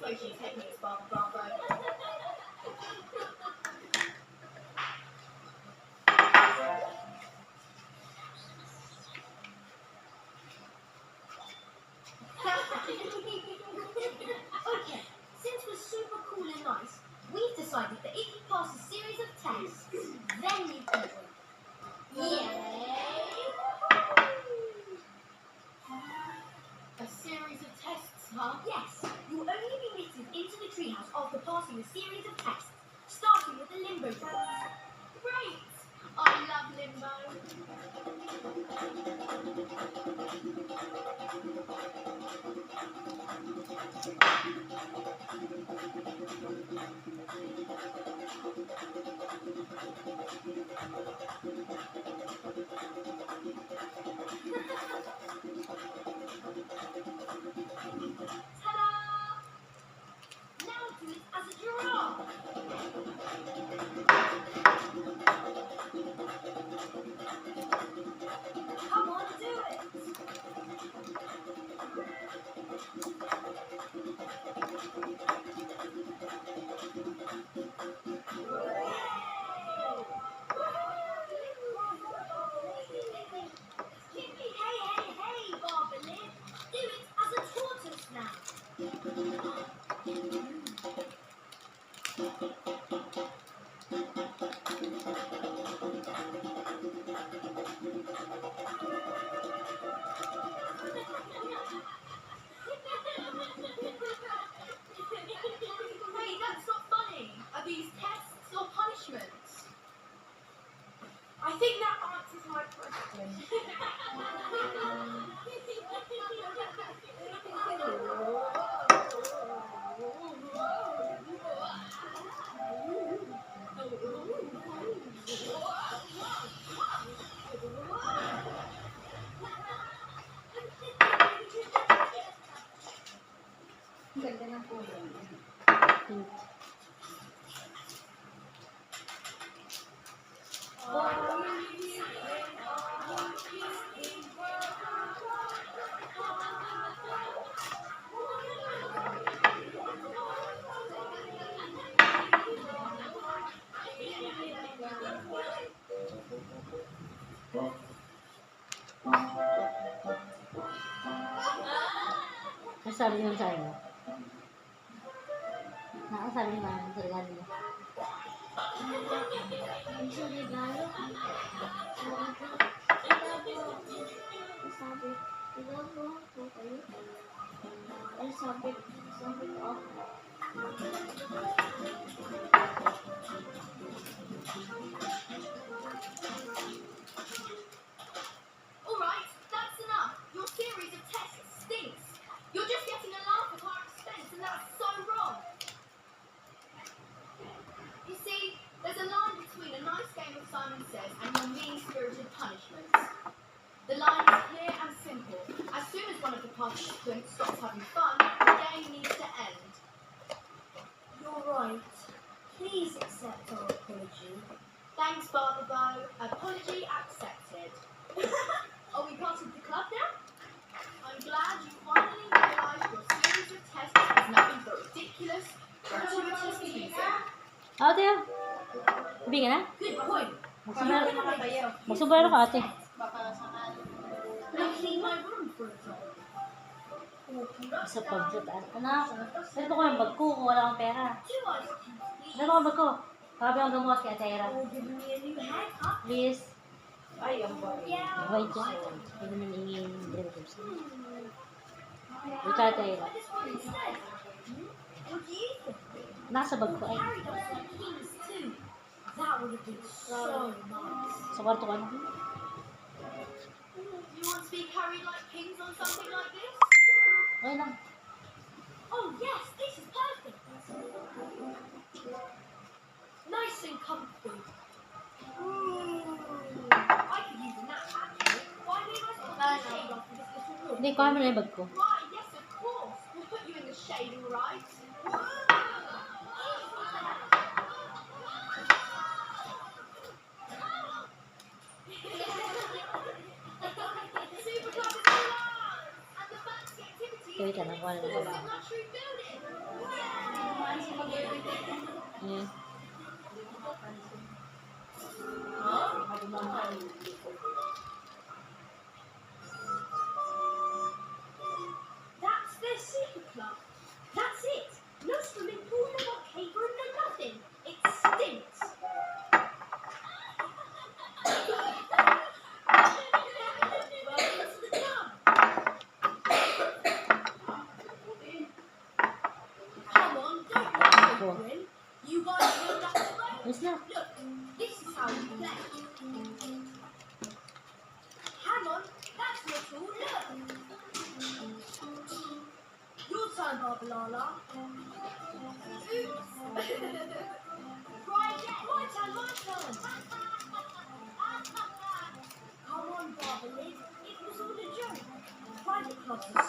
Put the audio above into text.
demonstration techniques, Bravo. Okay, since we're super cool and nice, we've decided that if you pass a series of tests, then you can drink. Yay! A series of tests, huh? Yes. You'll only be admitted into the treehouse after passing a series of tests, starting with the limbo drills. Great! I love limbo. Ta-da! Now do it as a giraffe. Come on, do it. Hey, Barbalin. Do it as a tortoise now. Wait, that's not funny. Are these tests or punishments? I think that answers my question. Ganda ng kulay. Ano sabi niyo sa inyo? Ano sabi niyo sa regalo niyo? Sa regalo? Sabi ko. Alright, that's enough. Your series of tests stinks. You're just getting a laugh at our expense, and that's so wrong. You see, there's a line between a nice game of Simon Says and your mean-spirited punishments. The line is clear and simple. As soon as one of the participants stops having fun, the game needs to end. You're right. Please accept our apology. Thanks, Barnaby. Apology accepted. Are we part of the club now? I'm glad you finally realised your series of tests was nothing but ridiculous, gratuitous teasing. Ate, sabi ka na? Good point. Magsumbrero ka, ate. Now clean my room for a time. Sa pagsutaan. Anak, ito ko yung bag ko kung wala akong pera. 2 ice cubes, please. Ito ko yung bag ko. Sabi ang gamot kay Ate Ira. Oh, give me a new haircut. Please. Ay, ang boy. Yeah. Wait dyan. Hindi naman hingin yung dream tips. Ito Ate Ira. I just want instead. What do you think? Nasa bag ko ay. Carried us like kings too. That would have been so nice. Sa kwarto ka na. You want to be carried like kings on something like this? Okay lang. Oh yes, this is perfect. Nice and comfy. I could use a nap actually. Why did I put the shade off this little room? Hindi, kuha mo na yung bag ko. Why, yes of course. We'll put you in the shade, all right? Super Club is alive! And the fancy activity Wait lang, nakuha na is yung bag. luxury building! Hmm. That's their secret club. That's it. No swimming pool, no arcade room, no nothing. It stinks. Welcome to the club. Come on, don't be whimpering. You guys know that way? Yes na. Look, this is how we play. Hang on, that's not all. Look. Your turn, Barbalala. Oops. Try again. My turn, my turn. Come on, Barbalid. It was all a joke. Private clubs are